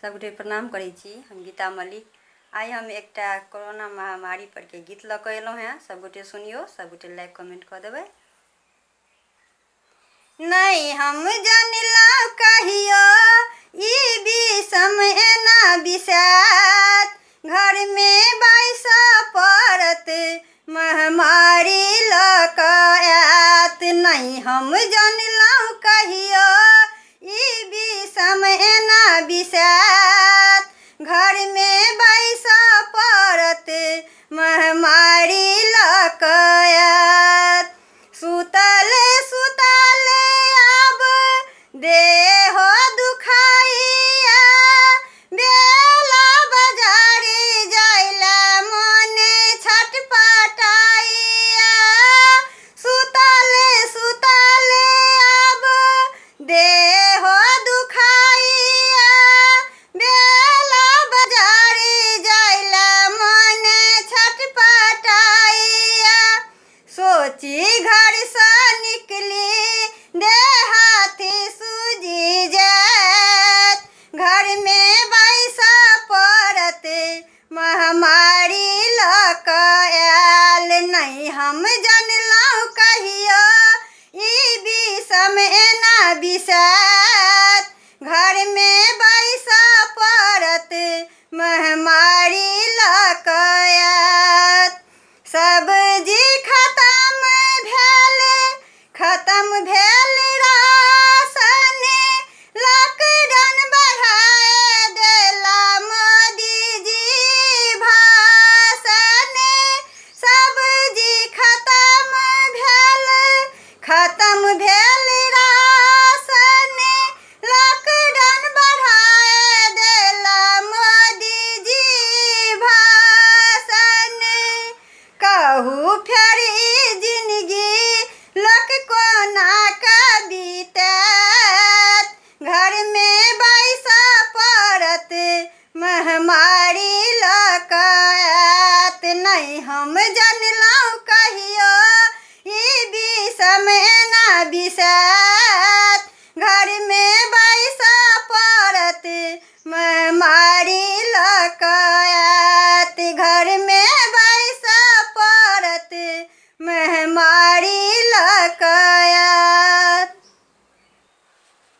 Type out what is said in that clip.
सबके प्रणाम करै छी। हम गीता मलिक। आइ हम एकटा कोरोना महामारी पर के गीत लऽ कऽ एलहुँ हैं। सबगोटे सुनियो, सबगोटे लाइक कमेंट कऽ देबै। नहीं हम जानलहुँ कहियो ई विषम एना बिसात, घर में बैसा पड़त महामारी लऽ कऽ आयत। नहीं हम जानलहुँ कहियो ई विषम एना बिसात, घर में बैसा पड़त महामारी लऽ कऽ आयत। सुतल सुतल अब देह दुखाइया, बेला बाजारे जाइला मोने छटपटाइया। सुतल सुतल अब देह दुखाइया, बेला बाजारे जाइला मोने छटपटाइया। सोची घर से निकली देहाती सूझी जात, घर में बैसा पड़त महामारी लऽ कऽ आयल। नहीं हम जानलहुँ कहियो ई विषम एना बिसात, घर में बैसा पड़त महामारी लऽ कऽ आयत। सब्जी खत्म भेल राशन, लॉकडाउन बढ़ाए देला मोदी जी भाषण। सब्जी खत्म भेल राशन, लॉकडाउन बढ़ाए देला मोदी जी भाषण। कहू फेर ई जिंदगी लोक कोना कऽ बीतत, घर में बैसा पड़त महामारी लऽ कऽ आयत। नहीं हम जानलहुँ कहियो ई विषम एना बिसात,